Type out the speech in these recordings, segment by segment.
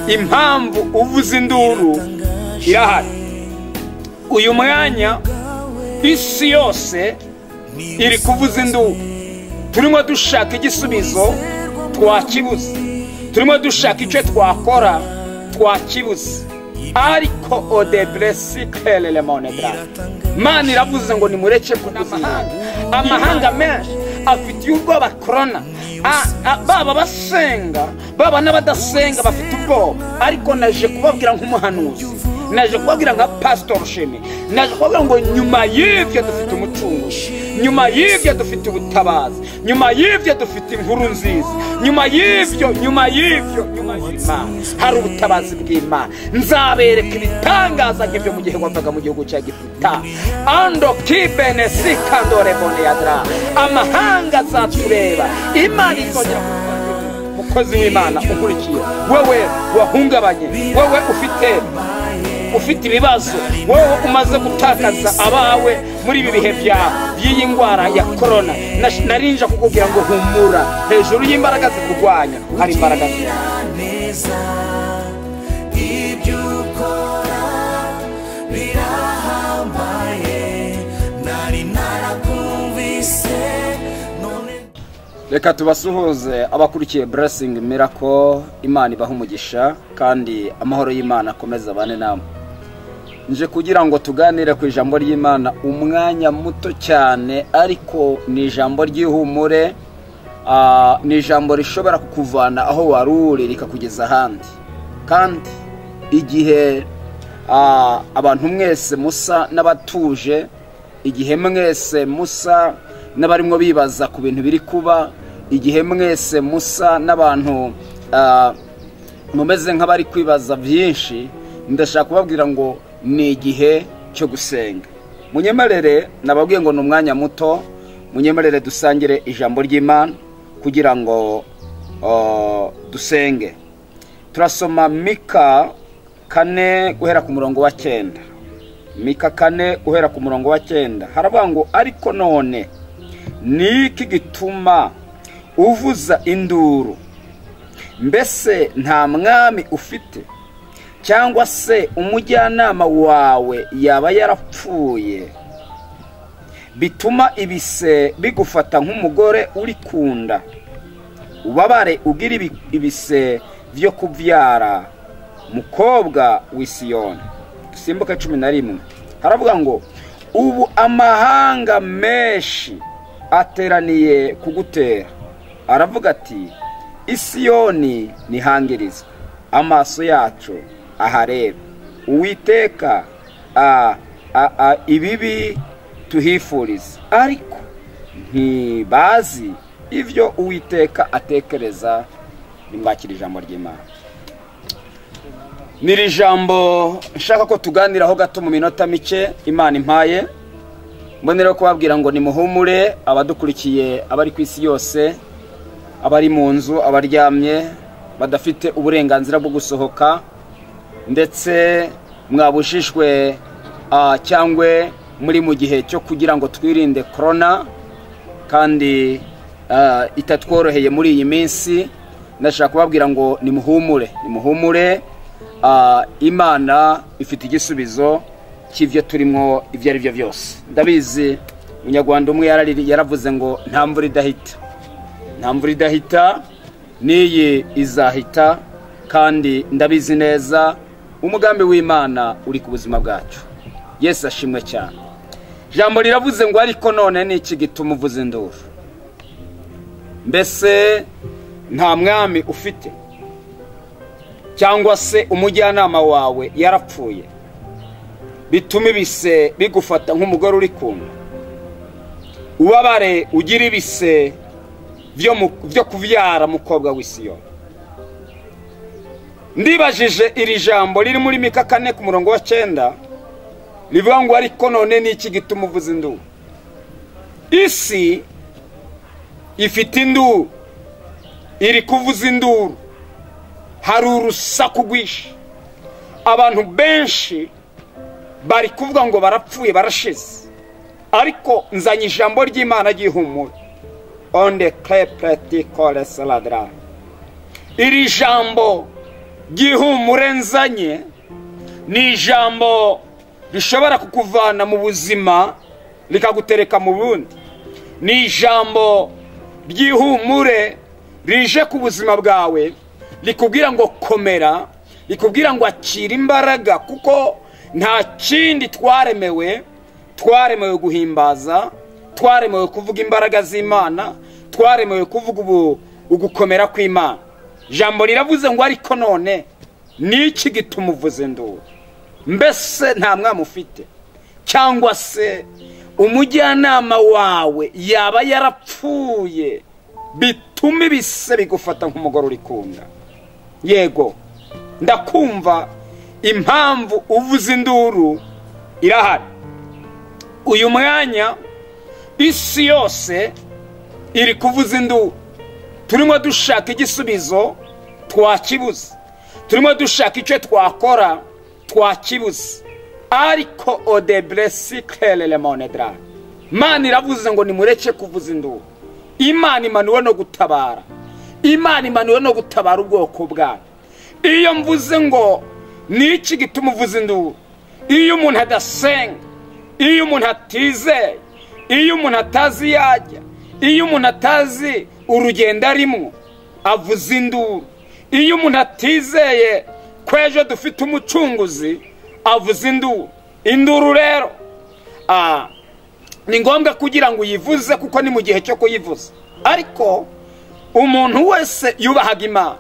impamvu uvuza induru irahari. Uyu mwanya isi yose iri kuvuza induru. Turimo dushaka igisubizo twakibuze, turimo dushaka icyo twakora twakibuze. Ariko odeblesiklele lemonedra, Imana iravuze ngo nimureke kuvuza amahanga menshi afite ubwoba corona. Baba basenga baba n'abadasenga bafite ubwoba. Ariko naje kubabwira nk'umuhanuzi, naje kubabwira nka Pastor Shemi, naje kubabwira ngo nyuma y'ibyo dufite umucunguzi, nyuma y'ibyo dufite ubutabazi, nyuma y'ibyo dufite inkuru nziza, nyuma y'ibyo hari ubutabazi bw'Imana. Nzabereka ibitangaza nk'ibyo mu gihe wavaga mu gihugu cya Egiputa. Ando kibene sikandore boneyadra, amahanga azatureba. Imana izongera mukozi w'Imana ukurikiye, wowe wahungabanye, wowe ufite ibibazo, wowe umaze gutakaza abawe muri ibi bihe by'iyi ndwara ya corona. Narinja kukubwira ngo humura, hejuru y'imbaraga zikurwanya hari imbaraga neza. Ibyo ukora birahambaye, nari narakumvise. Reka tubasuhuze abakurikiye Blessing Miracle. Imana ibaha umugisha kandi amahoro y'Imana akomeza bane namwe. Nje kugira ngo tuganire ku ijambo ry'Imana umwanya muto cyane, ariko ni ijambo ry'ihumure. Ni ijambo rishobora kukuvana aho wari uri rikakugeza ahandi. Kandi igihe abantu mwese musa n'abatuje, igihe mwese musa n'abarimo bibaza ku bintu biri kuba, igihe mwese musa n'abantu mumeze nk'abari kwibaza byinshi, ndashaka kubabwira ngo ni igihe cyo gusenga. Munyemerere nababwiye ngo ni umwanya muto, munyemerere dusangire ijambo ry'Imana kugira ngo dusenge. Turasoma Mika 4 guhera ku murongo wa 9. Mika 4 guhera ku murongo wa 9 haravuga ngo ariko none niki gituma uvuza induru? Mbese nta mwami ufite, cyangwa se umujyanama wawe yaba yarapfuye, bituma ibise bigufata nk'umugore uri kunda, ubabare ugira ibise byo kubyara, mukobwa w'Isiyoni. Dusimbuke 11 haravuga ngo ubu amahanga menshi ateraniye kugutera, aravuga ati Isiyoni nihangiriza, amaso yacu ahareba. Uwiteka ibibi tuhifuriza, ariko ntibazi ibyo Uwiteka atekereza. Nimbakira ijambo ry'Imana. Niri jambo nshaka ko tuganiraho gato mu minota mike Imana impaye. Mbonera kubabwira ngo nimuhumure abadukurikiye, abari ku isi yose, abari mu nzu, abaryamye badafite uburenganzira bwo gusohoka, ndetse mwabushishwe cyangwe muri mu gihe cyo kugira ngo twirinde corona kandi itatworoheye muri iyi minsi. Ndashaka kubabwira ngo nimuhumure, Imana ifite igisubizo cy'ivyo turimo ibyo ari byo byose. Ndabizi umunyarwanda umwe yaravuze ngo nta mvura idahita, niyi izahita, kandi ndabizi neza umugambi w'Imana uri ku buzima bwacu. Yesu ashimwe cyane. Jambo riravuze ngo ariko none niki gituma uvuza induru? Mbese nta mwami ufite, cyangwa se umujyanama wawe yarapfuye, bituma ibise bigufata nk'umugore uri kunda, ubabare ugira ibise byo kubyara, mukobwa w'Isiyoni. Ndibajije iri jambo riri muri Mika 4 ku murongo wa 9 rivuga ngo ariko none niki gituma uvuza induru? Isi ifite induru, iri kuvuza induru, hari urusaku rwinshi, abantu benshi bari kuvuga ngo barapfuye barashize. Ariko nzanye ijambo ry'Imana ry'ihumure. Onde clepreti kole saladra. Iri jambo ry'ihumure nzanye ni ijambo rishobora kukuvana mu buzima rikagutereka mu bundi. Ni ijambo ry'ihumure rije ku buzima bwawe likubwira ngo komera, likubwira ngo akira imbaraga, kuko nta kindi twaremewe guhimbaza, twaremewe kuvuga imbaraga z'Imana, twaremewe kuvuga ugukomera kw'Imana. Jambo riravuze ngo ariko none niki gituma uvuza induru? Mbese nta mwami ufite? Cyangwa se umujyanama wawe yaba yarapfuye bituma ibise bigufata nk'umugore uri kunda? Yego, ndakumva impamvu uvuza induru irahari. Uyu mwanya isi yose iri kuvuza induru. Turimo dushaka igisubizo twakibuze, turimo dushaka icyo twakora twakibuze. Ariko odeblesi kelele monedra, Imana iravuze ngo nimureke kuvuza induru. Imana imanuwe no gutabara, Imana imanuwe no gutabara ubwoko bwayo. Iyo mvuze ngo niki gituma uvuza induru? Iyo umuntu adasenga, iyo umuntu atizeye, iyo umuntu atazi yajya, iyo umuntu atazi urugendo arimo, avuza induru. Iyo umuntu atizeye kwejo dufite umucunguzi, avuza induru. Induru rero ni ngombwa kugira ngo uyivuze, kuko ni mu gihe cyo kuyivuza. Ariko umuntu wese yubahaga Imana,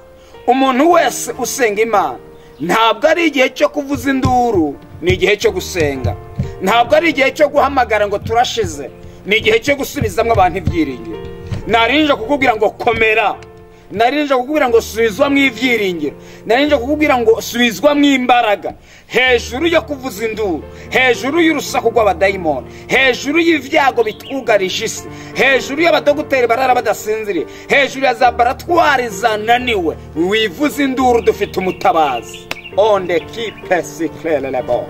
umuntu wese usenga Imana, ntabwo ari igihe cyo kuvuza induru, ni igihe cyo gusenga. Ntabwo ari igihe cyo guhamagara ngo turashize, ni igihe cyo gusubizamo abantu ibyiringiro. Narinje kukubwira ngo komera, narinje kukubwira ngo subizwa mu ibyiringiro, narinje kukubwira ngo subizwa mu imbaraga. Hejuru yo kuvuza induru, hejuru y'urusaku rw'abadayimoni, hejuru y'ivyago bitwugarije isi, hejuru y'abadogiteri barara badasinziriye, hejuru ya za baratwari zananiwe, wivuza induru, dufite umutabazi. Onde kipe siklele bo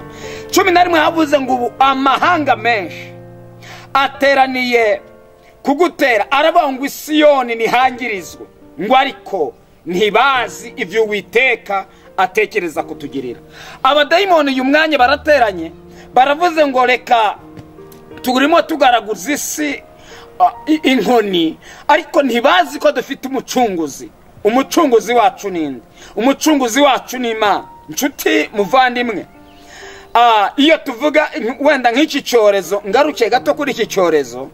11 havuze ngo ubu amahanga menshi ateraniye kugutera, aravuga ngo Isiyoni nihangirizwe, ngo ariko ntibazi ivyo Uwiteka atekereza kutugirira. Abadayimoni uyu mwanya barateranye, baravuze ngo reka tugurimo tugaraguza isi inkoni, ariko ntibazi ko dufite umucunguzi. Umucunguzi wacu ninde? Umucunguzi wacu ni Imana. Nshuti muvandimwe, iyo tuvuga wenda nk'iki cyorezo, ngaruke gato kuri iki cyorezo,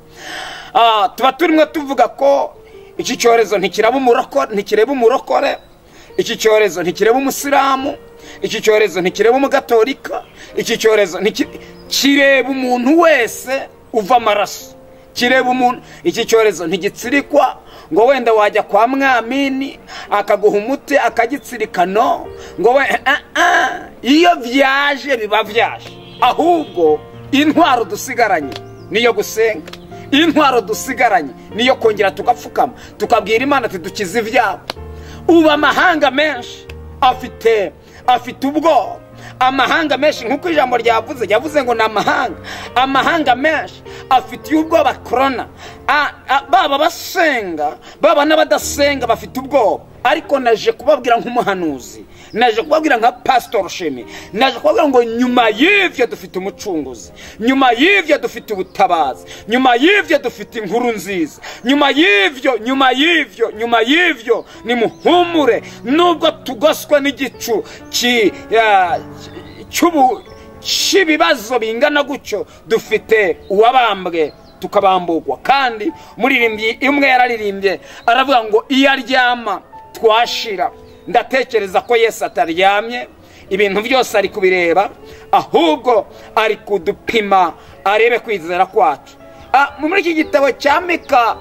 tuba turimo tuvuga ko iki cyorezo ntikireba umurokore, iki cyorezo ntikireba umusilamu, iki cyorezo ntikireba umugatolika, iki cyorezo kireba umuntu wese uva amaraso, kireba umuntu. Iki cyorezo ntigitsirikwa ngo wenda wajya kwa mwamini akaguha umuti akagitsirikano ngo we iyo vyaje biba vyaje. Ahubwo intwaro dusigaranye niyo gusenga, intwaro dusigaranye niyo kongera tugapfukama tukabwira Imana ati dukize ivyabo. Uba amahanga menshi afite ubwo, amahanga menshi nkuko ijambo ryavuze ngo amahanga menshi afite ubwoba corona. Baba basenga, baba n'abadasenga bafite ubwoba. Ariko naje kubabwira nk'umuhanuzi, naje kubabwira nka Pastor Shemi, naje kubabwira ngo nyuma y'ivyo dufite umucunguzi, nyuma y'ivyo dufite ubutabazi, nyuma y'ivyo dufite inkuru nziza, nyuma y'ivyo ni muhumure. Nubwo tugoswa n'igicu cy'ibibazo bingana gutyo, dufite uwabambwe tukabambugwa. Kandi umuririmbyi umwe yararirimbye aravuga ngo iyo aryama twashira. Ndatekereza ko Yesu ataryamye, ibintu byose ari kubireba, ahubwo ari kudupima arebe kwizera kwacu. Muri iki gitabo cya Mika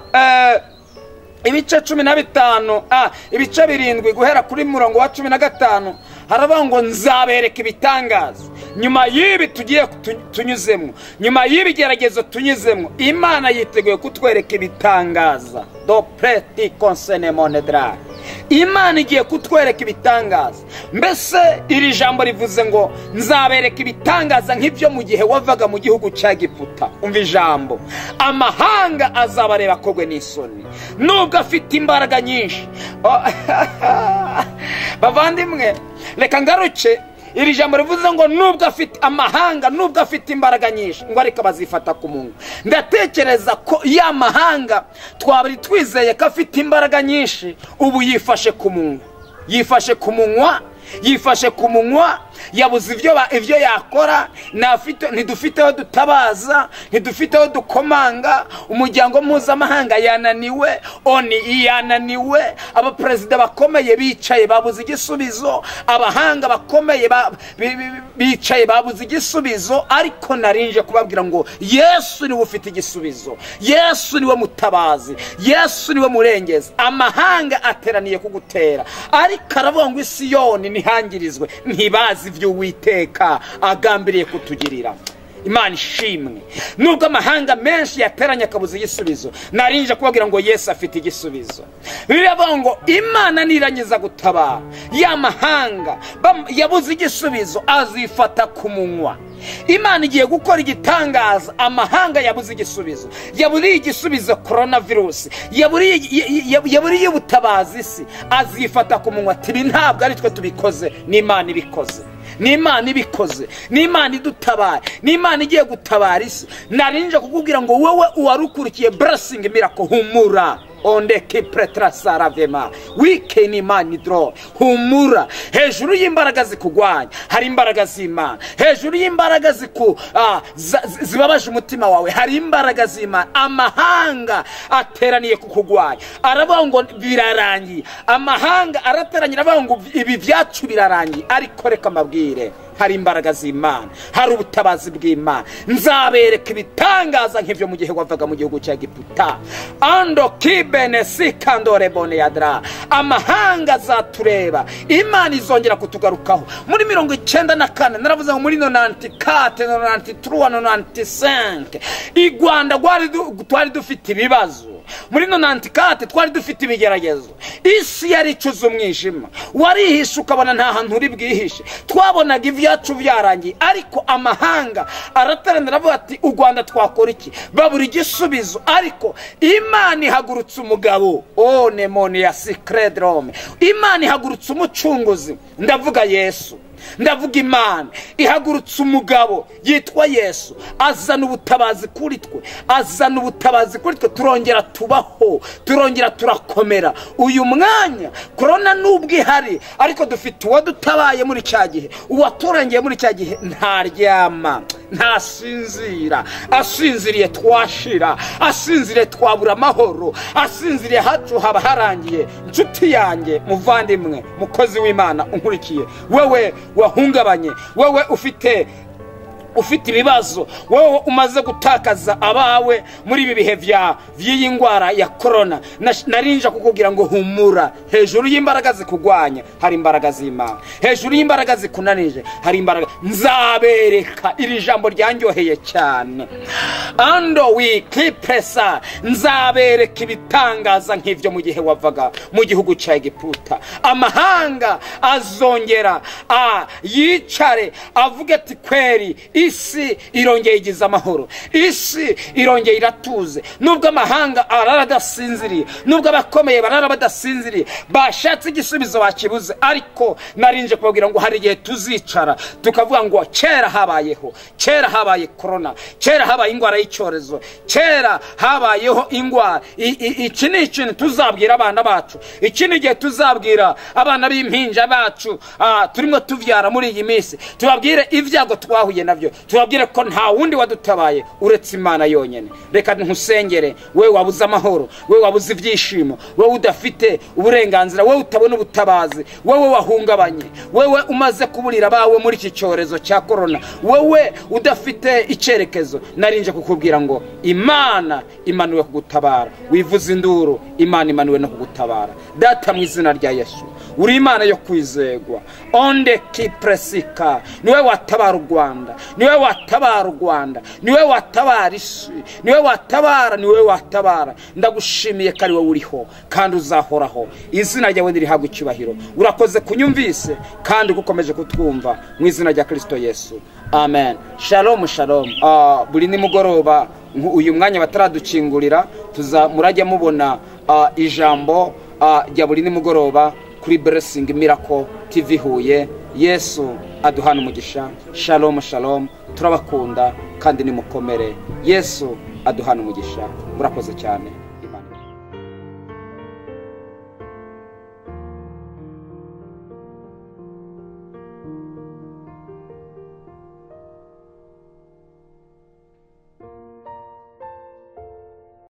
ibice 15, ibice 7 guhera kuri murongo wa 15, haravuga ngo nzabereka ibitangaza nyuma y'ibi tugiye tunyuzemo, nyuma y'ibigeragezo tunyuzemo. Imana yiteguye kutwereka ibitangaza. Do preti consene monedra, Imana igiye kutwereka ibitangaza. Mbese iri jambo rivuze ngo nzabereka ibitangaza nk'ibyo mu gihe wavaga mu gihugu cya Egiputa. Umva ijambo, amahanga azabareba akogwe n'isoni nubwo afite imbaraga nyinshi. Bavandimwe, reka ngaruke. Iri jambo rivuze ngo nubwo afite amahanga, nubwo afite imbaraga nyinshi, ngo ariko bazifata ku munwa. Ndatekereza ko ya mahanga twabari twizeye ko afite imbaraga nyinshi, ubu yifashe ku munwa. Yifashe ku munwa, yifashe ku munwa, yabuze ivyo yakora. Ntidufiteho dutabaza, ntidufiteho dukomanga. Umuryango mpuzamahanga yananiwe, ONU yananiwe, abaperezida bakomeye bicaye babuze igisubizo, abahanga bakomeye bicaye babuze igisubizo. Ariko narinje kubabwira ngo Yesu niwe ufite igisubizo, Yesu niwe mutabazi, Yesu niwe murengezi. Amahanga ateraniye kugutera, ariko aravuga ngo Isiyoni ntihangirizwe, ntibazi ibyo Uwiteka agambiriye kutugirira. Imana ishimwe. Nubwo amahanga menshi yateranye akabuze igisubizo, narinje kubabwira ngo Yesu afite igisubizo. Biravuga ngo Imana nirangiza gutabara, ya mahanga yabuze igisubizo azifata ku munwa. Imana igiye gukora igitangaza. Amahanga yabuze igisubizo, yaburiye igisubizo coronavirus, yaburiye ubutabazi isi, azifata ku munwa. Tibi ntabwo ari twe tubikoze, ni Imana ibikoze, ni Imana ibikoze, ni Imana idutabaye, ni Imana igiye gutabara isi. Narinje kukubwira ngo wowe uwarukurikiye Blessing Miracle, humura. Onde kipretra saravema weekend Imana idro, humura. Hejuru y'imbaraga zikugwanya hari imbaraga z'Imana. Hejuru y'imbaraga zibabaje umutima wawe hari imbaraga z'Imana. Amahanga ateraniye kukugwanya, aravuga ngo birarangiye. Amahanga arateranye aravuga ngo ibi byacu birarangiye. Ariko reka mabwire, hari imbaraga z'Imana, hari ubutabazi bw'Imana. Nzabereka ibitangaza nk'ivyo mu gihe wavaga mu gihugu cya Egiputa. Ando kibenesi kandore bone yadra. Amahanga zatureba, Imana izongera kutugarukaho. Muri 94 naravuze ngo muri 94 93 95 i Rwanda twari dufite ibibazo. Muri 94 twari dufite ibigeragezo. Isi yari icuza umwijima, warihisha ukabona nta hantu uri bwihishe. Twabonaga ibyacu byarangiye, ariko amahanga arateranira avuga ati u Rwanda twakora iki? Babura igisubizo. Ariko Imana ihagurutse umugabo, nemone ya secret Rome. Imana ihagurutse umucunguzi, ndavuga Yesu. Ndavuga Imana ihagurutse umugabo yitwa Yesu, azana ubutabazi kuri twe, azana ubutabazi kuri twe. Turongera tubaho, turongera turakomera. Uyu mwanya corona nubwo ihari, ariko dufite uwadutabaye muri cya gihe, uwaturangiye muri cya gihe. Ntaryama, ntasinzira. Asinziriye twashira, asinziriye twabura amahoro, asinziriye hacu haba harangiye. Nshuti yanjye, muvandimwe, mukozi w'Imana unkurikiye, wewe wahungabanye, wewe ufite ibibazo, wowe umaze gutakaza abawe muri ibi bihe by'iyi ndwara ya corona, narinja kukubwira ngo humura. Hejuru y'imbaraga zikugwanya hari imbaraga z'Imana, hejuru y'imbaraga zikunanije hari imbaraga. Nzabereka, iri jambo ryanyoheye cyane. Ando wikipresa, nzabereka ibitangaza nk'ivyo mu gihe wavaga mu gihugu cya Egiputa. Amahanga azongera yicare avuga ati kweri isi irongeye igize amahoro, isi irongeye iratuze. Nubwo amahanga araradasinziriye, nubwo abakomeye bararabadasinziriye, bashatse igisubizo bakibuze, ariko narinje kubabwira ngo hari igihe tuzicara tukavuga ngo kera habayeho, kera habaye corona, kera habaye ingwara y'icyorezo, kera habayeho ingwara. Iki ni ikintu tuzabwira abana bacu, iki ni igihe tuzabwira abana b'impinja bacu turimo tuvyara muri iyi minsi. Tubabwire ibyago twahuye navyo, tubabwire ko nta wundi wadutabaye uretse Imana yonyene. Reka nkusengere, wewe wabuze amahoro, wewe wabuze ibyishimo, wewe udafite uburenganzira, wewe utabona ubutabazi, wewe wahungabanye, wewe umaze kuburira bawe muri iki cyorezo cya corona, wewe udafite icyerekezo. Narinje kukubwira ngo Imana imanuwe kugutabara. Wivuze induru, Imana imanuwe no kugutabara. Data mu izina rya Yesu, uri Imana yo kwizegwa. Onde kipresika, niwe watabara u Rwanda, niwe watabara u Rwanda, niwe watabara isi, niwe watabara. Ndagushimiye kari wowe uriho kandi uzahoraho. Izina ryawe nirihabwa icyubahiro. Urakoze kunyumvise kandi gukomeje kutwumva mu izina rya Kristo Yesu. Amen. Shalom shalom. Buri nimugoroba uyu mwanya bataradukingurira murajya mubona ijambo rya buri nimugoroba kuri Blessing Miracle TV Huye. Yesu aduhana umugisha. Shalom shalom. Turabakunda kandi nimukomere. Yesu aduhana umugisha. Murakoze cyane.